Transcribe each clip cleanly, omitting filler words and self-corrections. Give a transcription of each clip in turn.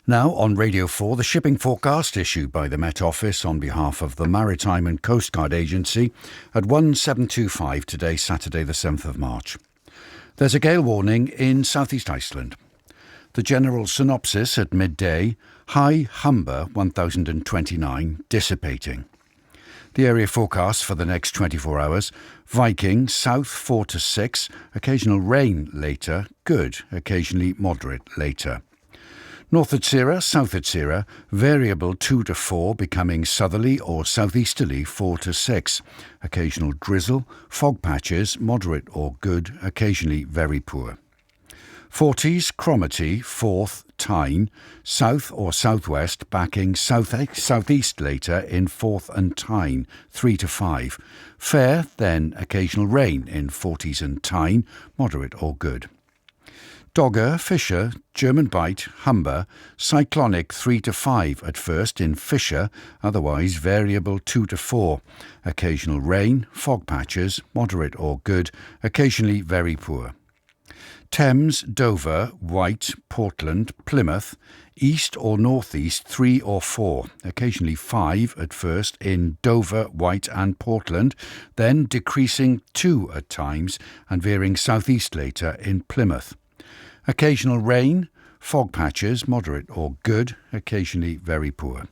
Now on Radio 4, the shipping forecast issued by the Met Office on behalf of the Maritime and Coast Guard Agency at 1725 today, Saturday the 7th of March. There's a gale warning in southeast Iceland. The general synopsis at midday, high Humber 1029, dissipating. The area forecast for the next 24 hours, Viking, south 4 to 6, occasional rain later, good, occasionally moderate later. North Atsira, South Atsira, variable 2 to 4, becoming southerly or southeasterly 4 to 6. Occasional drizzle, fog patches, moderate or good, occasionally very poor. Forties, Cromarty, 4th, Tyne, south or southwest, backing southeast later in 4th and Tyne, 3 to 5. Fair, then occasional rain in Forties and Tyne, moderate or good. Dogger, Fisher, German Bight, Humber, cyclonic 3 to 5 at first in Fisher, otherwise variable 2 to 4. Occasional rain, fog patches, moderate or good, occasionally very poor. Thames, Dover, White, Portland, Plymouth, east or northeast 3 or 4, occasionally 5 at first in Dover, White and Portland, then decreasing 2 at times and veering southeast later in Plymouth. Occasional rain, fog patches, moderate or good, occasionally very poor.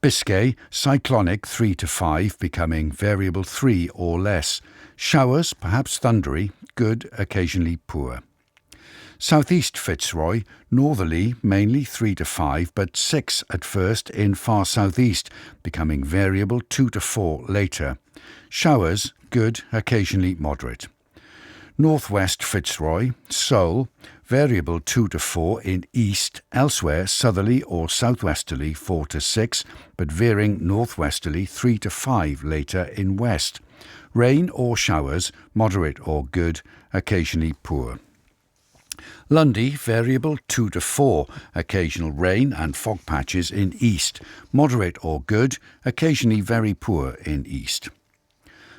Biscay, cyclonic 3 to 5, becoming variable 3 or less. Showers, perhaps thundery, good, occasionally poor. Southeast Fitzroy, northerly, mainly 3 to 5, but 6 at first in far southeast, becoming variable 2 to 4 later. Showers, good, occasionally moderate. Northwest Fitzroy, Seoul, variable 2 to 4 in east, elsewhere southerly or southwesterly 4 to 6, but veering northwesterly 3 to 5 later in west. Rain or showers, moderate or good, occasionally poor. Lundy, variable 2 to 4, occasional rain and fog patches in east, moderate or good, occasionally very poor in east.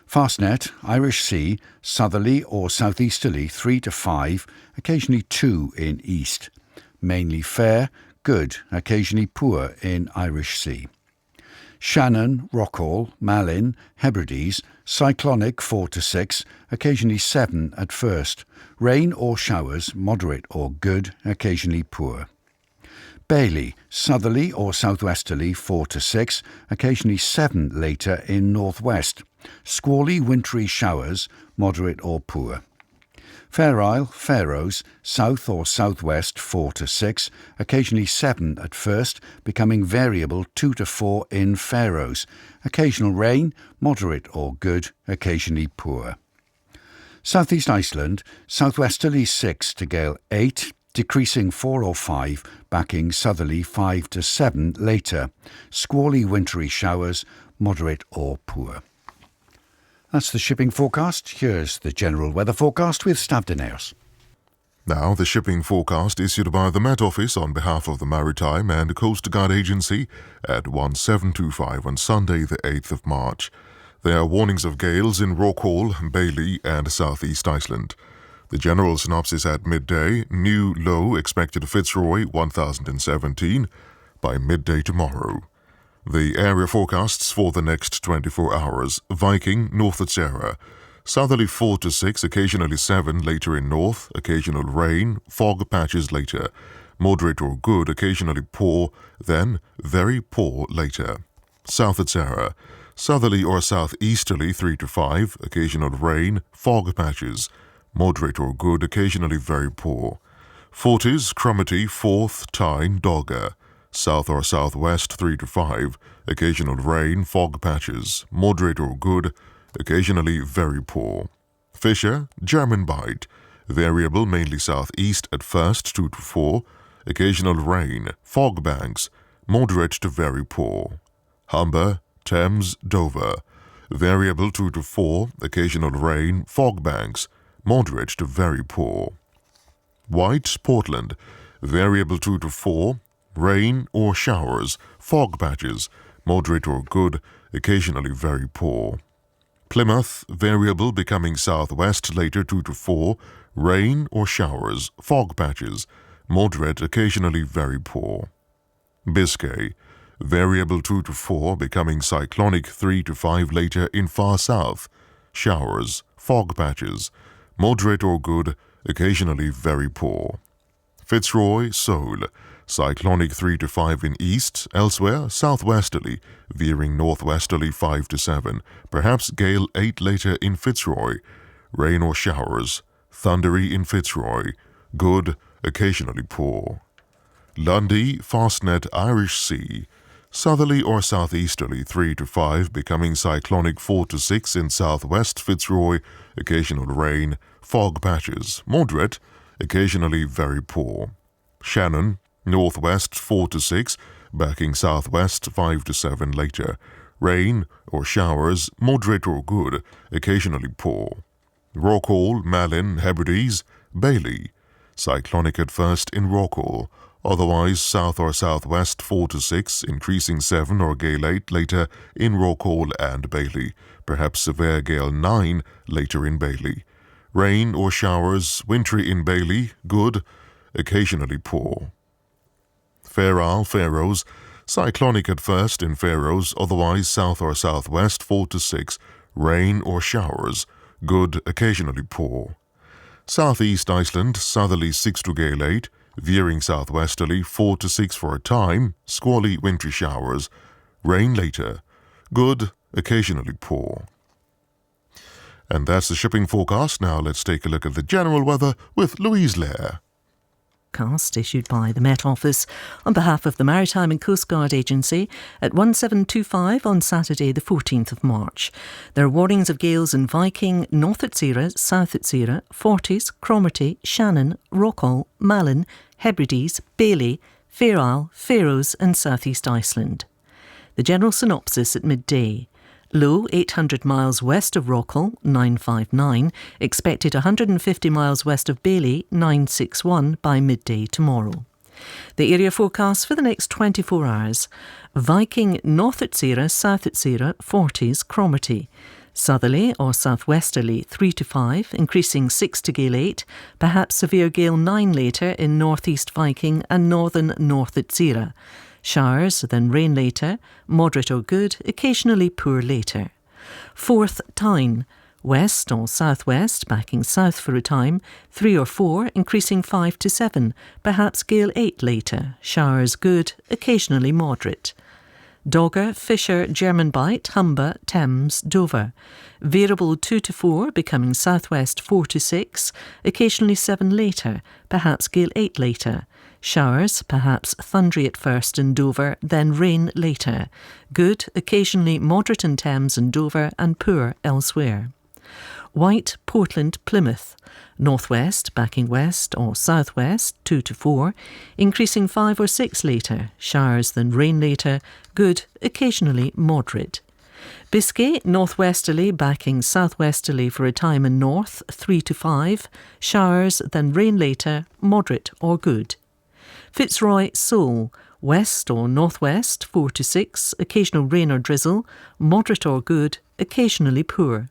Fastnet, Irish Sea, southerly or southeasterly 3 to 5, occasionally 2 in east. Mainly fair, good, occasionally poor in Irish Sea. Shannon, Rockall, Malin, Hebrides, cyclonic 4 to 6, occasionally 7 at first. Rain or showers, moderate or good, occasionally poor. Bailey, southerly or southwesterly 4 to 6, occasionally 7 later in northwest. Squally wintry showers, moderate or poor. Fair Isle, Faroes, south or southwest 4 to 6, occasionally 7 at first, becoming variable 2 to 4 in Faroes. Occasional rain, moderate or good, occasionally poor. Southeast Iceland, southwesterly 6 to gale 8, decreasing 4 or 5, backing southerly 5 to 7 later. Squally wintry showers, moderate or poor. That's the shipping forecast. Here's the general weather forecast with Stavdeneos. Now, the shipping forecast issued by the Met Office on behalf of the Maritime and Coast Guard Agency at 1725 on Sunday, the 8th of March. There are warnings of gales in Rockall, Bailey, and southeast Iceland. The general synopsis at midday, new low expected Fitzroy 1017 by midday tomorrow. The area forecasts for the next 24 hours, Viking, North Atsira, southerly 4 to 6, occasionally 7 later in north, occasional rain, fog patches later, moderate or good, occasionally poor, then very poor later. South Atsira, southerly or southeasterly 3 to 5, occasional rain, fog patches, moderate or good, occasionally very poor. Forties, Cromarty, 4th, Tyne, Dogger, south or southwest 3 to 5, occasional rain, fog patches, moderate or good, occasionally very poor. Fisher, German Bight, variable mainly southeast at first 2 to 4, occasional rain, fog banks, moderate to very poor. Humber, Thames, Dover, variable 2 to 4, occasional rain, fog banks, moderate to very poor. White, Portland, variable 2 to 4, rain or showers, fog patches, moderate or good, occasionally very poor. Plymouth, variable becoming southwest later 2 to 4, rain or showers, fog patches, moderate, occasionally very poor. Biscay, variable 2 to 4, becoming cyclonic 3 to 5 later in far south. Showers, fog patches, moderate or good, occasionally very poor. Fitzroy, Seoul, cyclonic 3 to 5 in east, elsewhere southwesterly, veering northwesterly 5 to 7, perhaps gale 8 later in Fitzroy. Rain or showers, thundery in Fitzroy, good, occasionally poor. Lundy, Fastnet, Irish Sea, southerly or southeasterly 3 to 5, becoming cyclonic 4 to 6 in southwest Fitzroy, occasional rain, fog patches, moderate, occasionally very poor. Shannon, northwest 4 to 6, backing southwest 5 to 7 later. Rain or showers, moderate or good, occasionally poor. Rockall, Malin, Hebrides, Bailey, cyclonic at first in Rockall, otherwise south or southwest 4 to 6, increasing 7 or gale 8 later in Rockall and Bailey, perhaps severe gale 9 later in Bailey. Rain or showers, wintry in Bailey, good, occasionally poor. Fair Isle, Faroes, cyclonic at first in Faroes, otherwise south or southwest 4 to 6, rain or showers, good, occasionally poor. Southeast Iceland, southerly 6 to gale 8, veering southwesterly 4 to 6 for a time, squally wintry showers, rain later, good, occasionally poor. And that's the shipping forecast. Now let's take a look at the general weather with Louise Lair. Forecast issued by the Met Office on behalf of the Maritime and Coast Guard Agency at 1725 on Saturday the 14th of March. There are warnings of gales in Viking, North Utsira, South Utsira, Forties, Cromarty, Shannon, Rockall, Malin, Hebrides, Bailey, Fair Isle, Faroes and South East Iceland. The general synopsis at midday. Low 800 miles west of Rockall, 959, expected 150 miles west of Bailey, 961 by midday tomorrow. The area forecast for the next 24 hours. Viking, North Utsira, South Utsira, Forties, Cromarty. Southerly or southwesterly 3 to 5, increasing 6 to gale 8, perhaps severe gale 9 later in northeast Viking and northern North Utsira. Showers, then rain later, moderate or good, occasionally poor later. Fourth Tyne, west or southwest, backing south for a time, 3 or 4, increasing 5 to 7, perhaps gale 8 later. Showers good, occasionally moderate. Dogger, Fisher, German Bight, Humber, Thames, Dover. Variable 2 to 4, becoming southwest 4 to 6, occasionally 7 later, perhaps gale 8 later. Showers, perhaps thundery at first in Dover, then rain later. Good, occasionally moderate in Thames and Dover and poor elsewhere. White, Portland, Plymouth. Northwest, backing west or southwest 2 to 4, increasing 5 or 6 later. Showers, then rain later. Good, occasionally moderate. Biscay, northwesterly, backing southwesterly for a time in north 3 to 5. Showers, then rain later, moderate or good. Fitzroy, Seoul, west or northwest 4 to 6, occasional rain or drizzle, moderate or good, occasionally poor.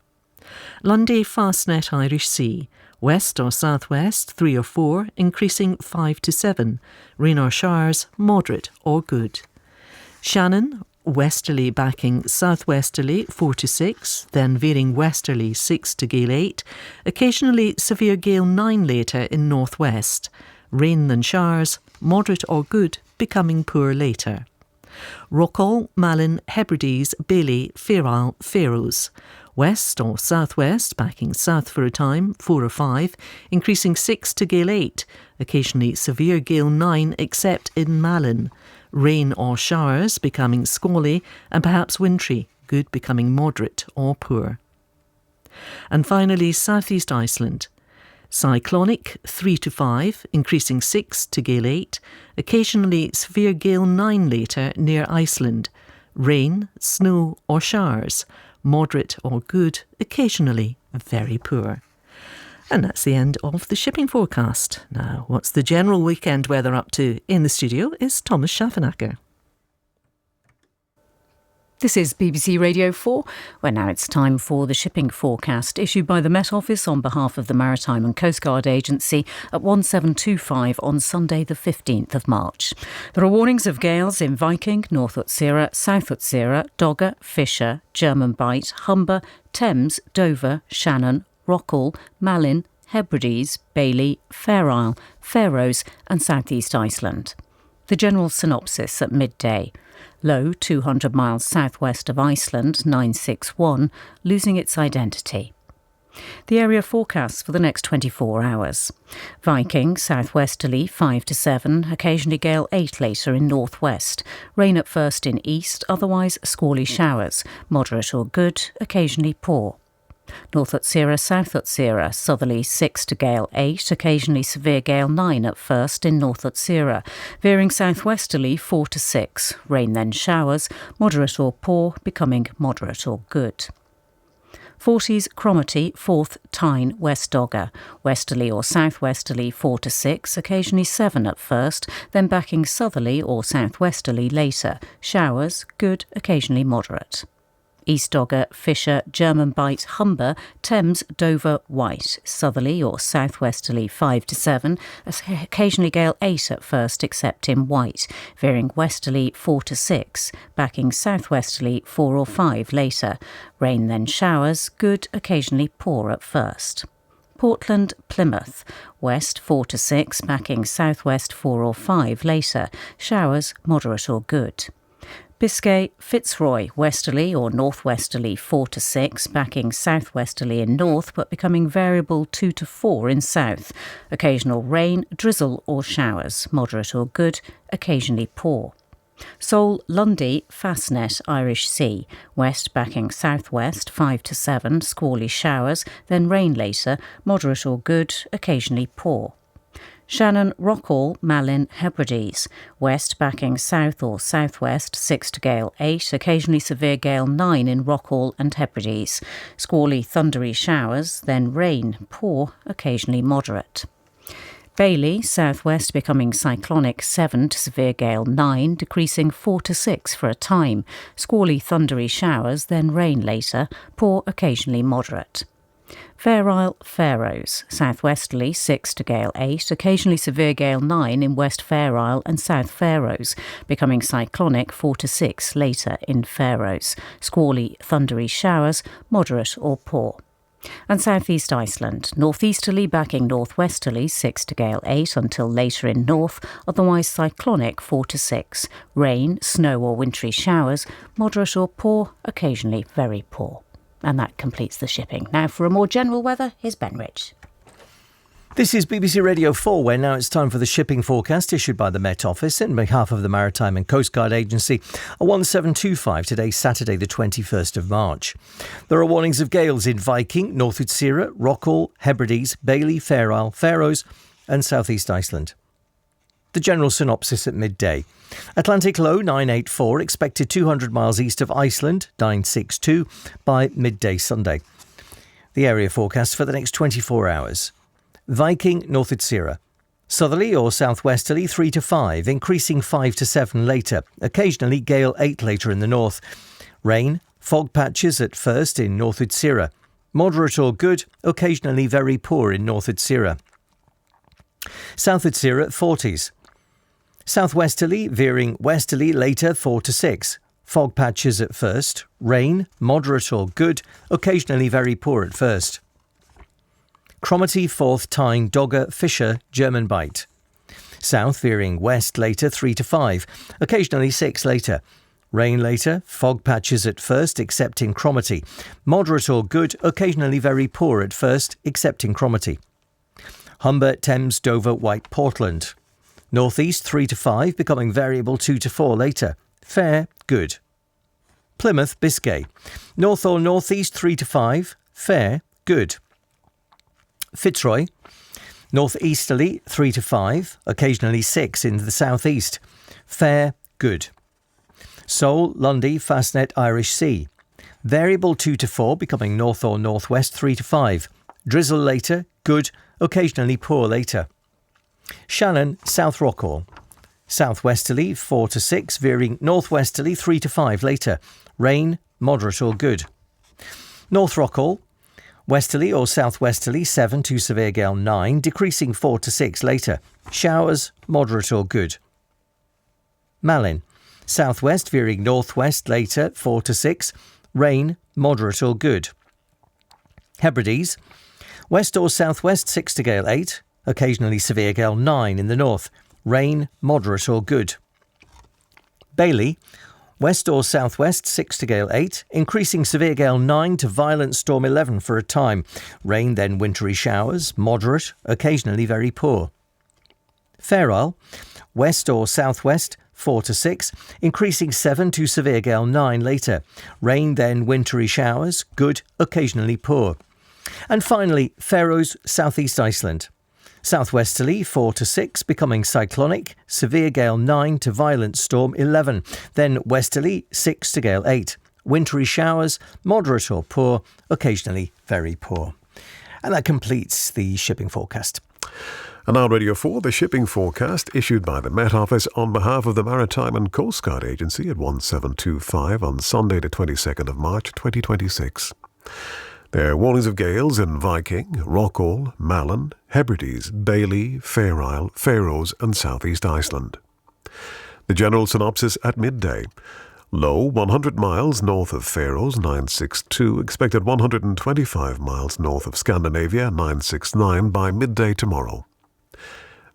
Lundy, Fastnet, Irish Sea, west or southwest 3 or 4, increasing 5 to 7, rain or showers, moderate or good. Shannon, westerly backing southwesterly 4 to 6, then veering westerly 6 to gale 8, occasionally severe gale 9 later in northwest. Rain then showers, moderate or good, becoming poor later. Rockall, Malin, Hebrides, Bailey, Fair Isle, Faroes. West or southwest, backing south for a time, 4 or 5, increasing 6 to gale 8, occasionally severe gale 9 except in Malin. Rain or showers becoming squally and perhaps wintry, good becoming moderate or poor. And finally, southeast Iceland. Cyclonic 3 to 5, increasing 6 to gale 8, occasionally severe gale 9 later near Iceland. Rain, snow or showers, moderate or good, occasionally very poor. And that's the end of the shipping forecast. Now, what's the general weekend weather up to? In the studio is Thomas Schaffenacker. This is BBC Radio 4, where now it's time for the shipping forecast issued by the Met Office on behalf of the Maritime and Coast Guard Agency at 1725 on Sunday the 15th of March. There are warnings of gales in Viking, North Utsira, South Utsira, Dogger, Fisher, German Bight, Humber, Thames, Dover, Shannon, Rockall, Malin, Hebrides, Bailey, Fair Isle, Faroes and South East Iceland. The general synopsis at midday. Low 200 miles southwest of Iceland, 961, losing its identity. The area forecasts for the next 24 hours. Viking, southwesterly 5 to 7, occasionally gale 8 later in northwest. Rain at first in east, otherwise squally showers, moderate or good, occasionally poor. North Utsira, South Utsira, southerly 6 to gale 8, occasionally severe gale 9 at first in North Utsira, veering southwesterly 4 to 6, rain then showers, moderate or poor, becoming moderate or good. 40s Cromarty, 4th Tyne, West Dogger, westerly or southwesterly 4 to 6, occasionally 7 at first, then backing southerly or southwesterly later, showers, good, occasionally moderate. East Dogger, Fisher, German Bight, Humber, Thames, Dover, White, southerly or southwesterly 5 to 7, occasionally gale 8 at first except in White, veering westerly 4 to 6, backing southwesterly 4 or 5 later, rain then showers, good, occasionally poor at first. Portland, Plymouth, west 4 to 6, backing southwest 4 or 5 later, showers, moderate or good. Biscay, Fitzroy, westerly or northwesterly 4 to 6, backing southwesterly in north but becoming variable 2 to 4 in south. Occasional rain, drizzle or showers, moderate or good, occasionally poor. Seoul, Lundy, Fastnet, Irish Sea, west backing southwest 5 to 7, squally showers, then rain later, moderate or good, occasionally poor. Shannon, Rockall, Malin, Hebrides, west backing south or southwest 6 to gale 8, occasionally severe gale 9 in Rockall and Hebrides, squally thundery showers, then rain, poor, occasionally moderate. Bailey, southwest becoming cyclonic 7 to severe gale 9, decreasing 4 to 6 for a time, squally thundery showers, then rain later, poor, occasionally moderate. Fair Isle, Faroes, southwesterly 6 to gale 8, occasionally severe gale 9 in West Fair Isle and South Faroes, becoming cyclonic 4 to 6 later in Faroes, squally thundery showers, moderate or poor. And South East Iceland, northeasterly backing northwesterly 6 to gale 8 until later in north, otherwise cyclonic 4 to 6, rain, snow or wintry showers, moderate or poor, occasionally very poor. And that completes the shipping. Now for a more general weather, here's Ben Rich. This is BBC Radio 4, where now it's time for the shipping forecast issued by the Met Office on behalf of the Maritime and Coast Guard Agency at 1725 today, Saturday the 21st of March. There are warnings of gales in Viking, North Utsira, Rockall, Hebrides, Bailey, Fair Isle, Faroes and South East Iceland. The general synopsis at midday. Atlantic low 984, expected 200 miles east of Iceland, 962, by midday Sunday. The area forecast for the next 24 hours. Viking, North Utsira. Southerly or southwesterly 3 to 5, increasing 5 to 7 later, occasionally gale 8 later in the north. Rain, fog patches at first in North Utsira. Moderate or good, occasionally very poor in North Utsira. South Utsira 40s. Southwesterly, veering westerly later 4 to 6. Fog patches at first. Rain, moderate or good, occasionally very poor at first. Cromarty, 4th Tyne, Dogger, Fisher, German Bight. South, veering west later 3 to 5. Occasionally 6 later. Rain later, fog patches at first except in Cromarty. Moderate or good, occasionally very poor at first except in Cromarty. Humber, Thames, Dover, White, Portland. Northeast 3 to 5, becoming variable 2 to 4 later. Fair, good. Plymouth, Biscay. North or northeast 3 to 5. Fair, good. Fitzroy. Northeasterly 3 to 5, occasionally 6 in the southeast. Fair, good. Seoul, Lundy, Fastnet, Irish Sea. Variable 2 to 4, becoming north or northwest 3 to 5. Drizzle later, good, occasionally poor later. Shannon, South Rockall. Southwesterly 4 to 6, veering northwesterly 3 to 5 later. Rain, moderate or good. North Rockall, westerly or southwesterly 7 to severe gale 9, decreasing 4 to 6 later. Showers, moderate or good. Malin, southwest veering northwest later 4 to 6. Rain, moderate or good. Hebrides, west or southwest 6 to gale 8, occasionally severe gale 9 in the north. Rain, moderate or good. Bailey, west or southwest 6 to gale 8, increasing severe gale 9 to violent storm 11 for a time. Rain, then wintry showers, moderate, occasionally very poor. Fair Isle, west or southwest 4 to 6, increasing 7 to severe gale 9 later. Rain, then wintry showers, good, occasionally poor. And finally, Faroes, southeast Iceland. Southwesterly 4 to 6, becoming cyclonic, severe gale 9 to violent storm 11. Then westerly 6 to gale 8. Wintry showers, moderate or poor, occasionally very poor. And that completes the shipping forecast. And now Radio 4, the shipping forecast issued by the Met Office on behalf of the Maritime and Coast Guard Agency at 1725 on Sunday the 22nd of March 2026. There are warnings of gales in Viking, Rockall, Malin, Hebrides, Bailey, Fair Isle, Faroes and southeast Iceland. The general synopsis at midday. Low 100 miles north of Faroes 962, expected 125 miles north of Scandinavia 969 by midday tomorrow.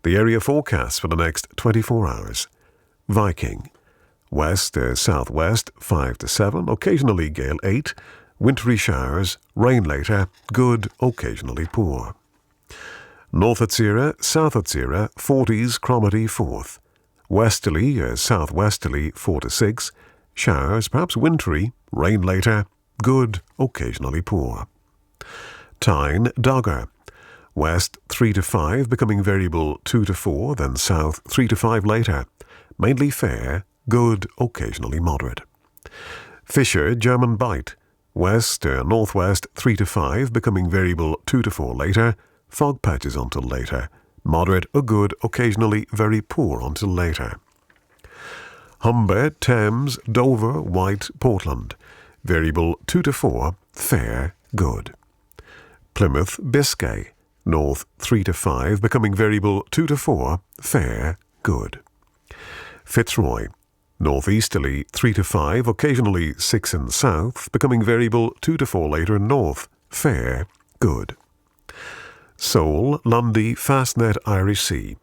The area forecast for the next 24 hours. Viking, west to southwest 5 to 7, occasionally gale 8, wintry showers, rain later, good, occasionally poor. North Atsira, South Atsira, 40s, Cromarty 4th. Westerly, southwesterly 4 to 6, showers, perhaps wintry, rain later, good, occasionally poor. Tyne, Dogger, west 3 to 5, becoming variable 2 to 4, then south 3 to 5 later, mainly fair, good, occasionally moderate. Fisher, German Bight, west to northwest 3 to 5, becoming variable 2 to 4 later, fog patches until later, moderate or good, occasionally very poor until later. Humber, Thames, Dover, White, Portland, variable 2 to 4, fair, good. Plymouth, Biscay, north 3 to 5, becoming variable 2 to 4, fair, good. Fitzroy, northeasterly 3 to 5, occasionally 6 in south, becoming variable 2 to 4 later in north, fair, good. Seoul, Lundy, Fastnet, Irish Sea,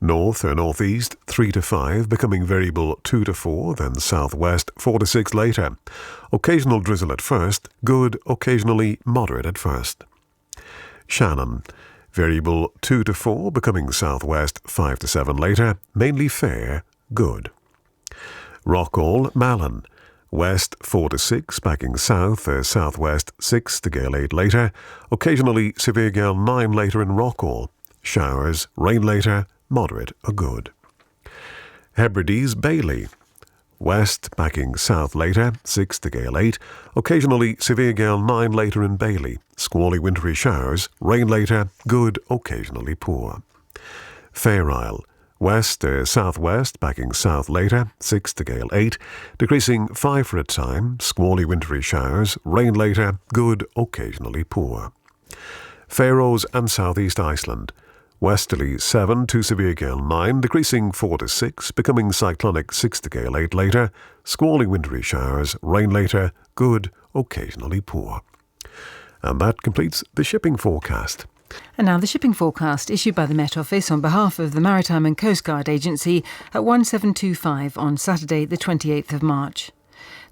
north or northeast 3 to 5, becoming variable 2 to 4, then southwest 4 to 6 later. Occasional drizzle at first, good, occasionally moderate at first. Shannon, variable 2 to 4, becoming southwest 5 to 7 later, mainly fair, good. Rockall, Malin, west 4 to 6, backing south or southwest 6 to gale 8 later, occasionally severe gale 9 later in Rockall, showers, rain later, moderate or good. Hebrides, Bailey, west backing south later 6 to gale 8, occasionally severe gale 9 later in Bailey, squally wintry showers, rain later, good, occasionally poor. Fair Isle, west to southwest, backing south later, 6 to gale 8, decreasing 5 for a time, squally wintry showers, rain later, good, occasionally poor. Faroes and southeast Iceland, westerly 7 to severe gale 9, decreasing 4 to 6, becoming cyclonic 6 to gale 8 later, squally wintry showers, rain later, good, occasionally poor. And that completes the shipping forecast. And now the shipping forecast issued by the Met Office on behalf of the Maritime and Coast Guard Agency at 1725 on Saturday the 28th of March.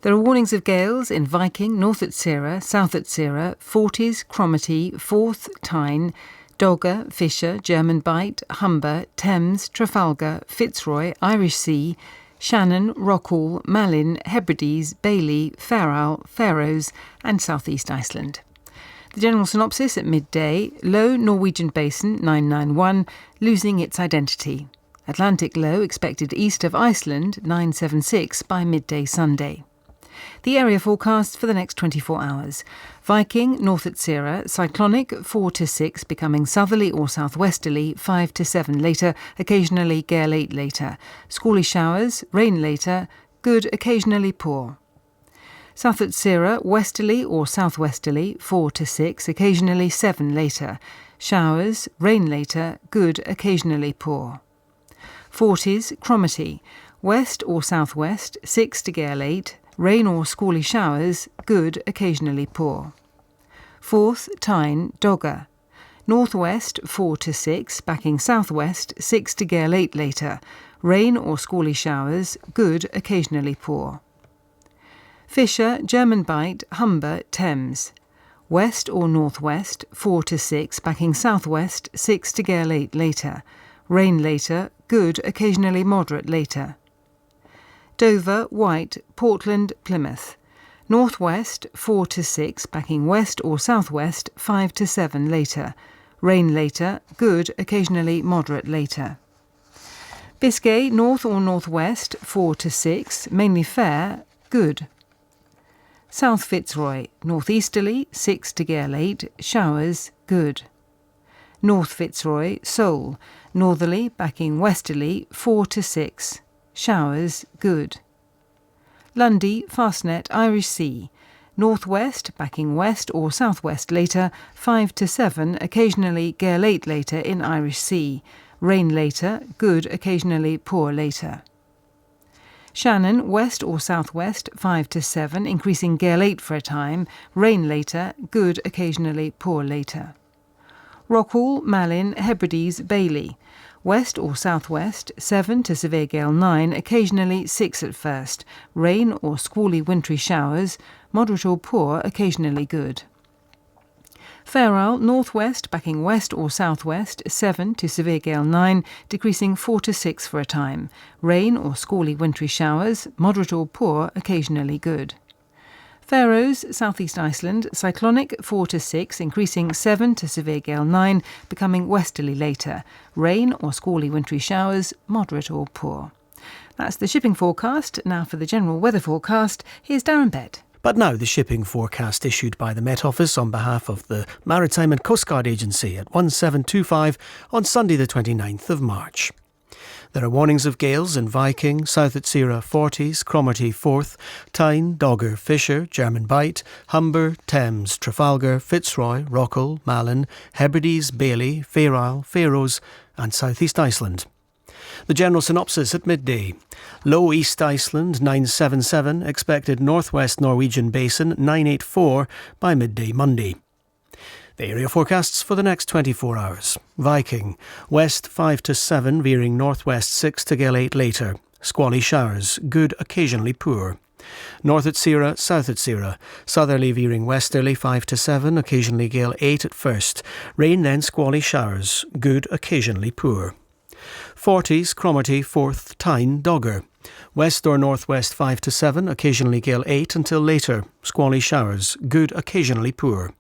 There are warnings of gales in Viking, North Atsira, South Atsira, 40s, Cromarty, 4th, Tyne, Dogger, Fisher, German Bight, Humber, Thames, Trafalgar, Fitzroy, Irish Sea, Shannon, Rockall, Malin, Hebrides, Bailey, Fair Isle, Faroes and southeast Iceland. The general synopsis at midday: low Norwegian basin 991 losing its identity. Atlantic low expected east of Iceland 976 by midday Sunday. The area forecast for the next 24 hours. Viking, north at Sierra, cyclonic 4 to 6, becoming southerly or southwesterly 5 to 7 later, occasionally gale 8 later. Squally showers, rain later, good, occasionally poor. South at Sierra, westerly or southwesterly 4 to 6, occasionally 7 later. Showers, rain later, good, occasionally poor. Forties, Cromarty, west or southwest 6 to gale 8, rain or squally showers, good, occasionally poor. Forth, Tyne, Dogger, northwest 4 to 6, backing southwest 6 to gale 8 later, rain or squally showers, good, occasionally poor. Fisher, German Bight, Humber, Thames, west or northwest 4 to 6, backing southwest 6 to gale 8 later, rain later, good, occasionally moderate later. Dover, White, Portland, Plymouth, northwest 4 to 6, backing west or southwest 5 to 7 later, rain later, good, occasionally moderate later. Biscay, north or northwest 4 to 6, mainly fair, good. South Fitzroy, northeasterly 6 to gale 8, showers, good. North Fitzroy, Seoul, northerly backing westerly 4 to 6, showers, good. Lundy, Fastnet, Irish Sea, northwest backing west or southwest later 5 to 7, occasionally gale 8 later in Irish Sea, rain later, good, occasionally poor later. Shannon, west or southwest 5 to 7, increasing gale 8 for a time, rain later, good, occasionally poor later. Rockall, Malin, Hebrides, Bailey, west or southwest 7 to severe gale 9, occasionally 6 at first, rain or squally wintry showers, moderate or poor, occasionally good. Fair Isle, northwest backing west or southwest 7 to severe gale 9, decreasing 4 to 6 for a time, rain or squally wintry showers, moderate or poor, occasionally good. Faroes, southeast Iceland, cyclonic 4 to 6, increasing 7 to severe gale 9, becoming westerly later, rain or squally wintry showers, moderate or poor. That's the shipping forecast. Now for the general weather forecast, here's Darren Bett. But now the shipping forecast issued by the Met Office on behalf of the Maritime and Coast Guard Agency at 1725 on Sunday the 29th of March. There are warnings of gales in Viking, south at Sierra 40s, Cromarty Forth, Tyne, Dogger, Fisher, German Bight, Humber, Thames, Trafalgar, Fitzroy, Rockall, Malin, Hebrides, Bailey, Fair Isle, Faroes and South East Iceland. The general synopsis at midday. Low East Iceland 977, expected Northwest Norwegian Basin 984 by midday Monday. The area forecasts for the next 24 hours. Viking, west 5 to 7, veering northwest 6 to gale 8 later. Squally showers, good, occasionally poor. North at Sierra, south at Sierra. Southerly veering westerly 5 to 7, occasionally gale 8 at first. Rain then squally showers, good, occasionally poor. 40s, Cromarty, Forth, Tyne, Dogger. West or northwest 5 to 7, occasionally gale 8 until later. Squally showers, good, occasionally poor.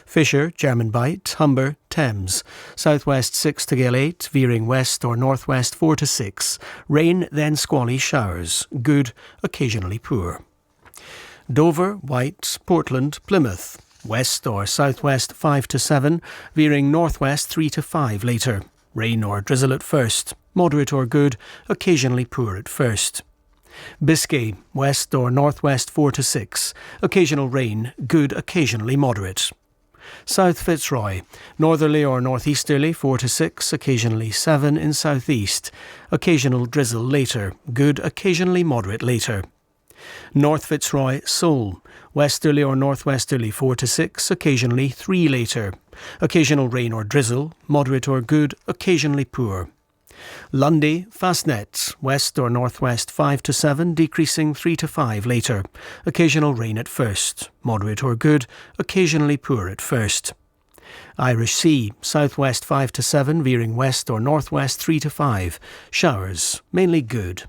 Fisher, German Bight, Humber, Thames. Southwest 6 to gale 8, veering west or northwest 4 to 6. Rain, then squally showers. Good, occasionally poor. Dover, White, Portland, Plymouth. West or southwest 5 to 7, veering northwest 3 to 5 later. Rain or drizzle at first. Moderate or good, occasionally poor at first. Biscay, west or northwest 4 to 6. Occasional rain, good, occasionally moderate. South Fitzroy, northerly or northeasterly 4 to 6, occasionally 7 in southeast. Occasional drizzle later, good, occasionally moderate later. North Fitzroy, Seoul, westerly or northwesterly 4 to 6, occasionally 3 later. Occasional rain or drizzle, moderate or good, occasionally poor. Lundy, Fastnet, west or northwest 5 to 7, decreasing 3 to 5 later. Occasional rain at first, moderate or good, occasionally poor at first. Irish Sea, southwest 5 to 7, veering west or northwest 3 to 5. Showers, mainly good.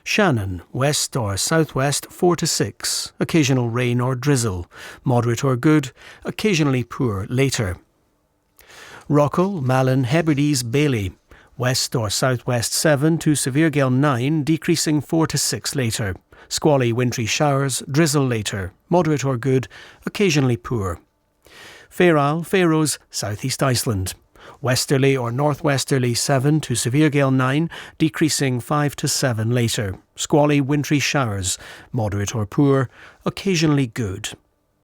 Shannon, west or southwest 4 to 6. Occasional rain or drizzle, moderate or good, occasionally poor later. Rockall, Malin, Hebrides, Bailey. West or southwest 7 to severe gale 9, decreasing 4 to 6 later. Squally wintry showers, drizzle later, moderate or good, occasionally poor. Fair Isle, Faroes, southeast Iceland. Westerly or northwesterly 7 to severe gale 9, decreasing 5 to 7 later. Squally wintry showers, moderate or poor, occasionally good.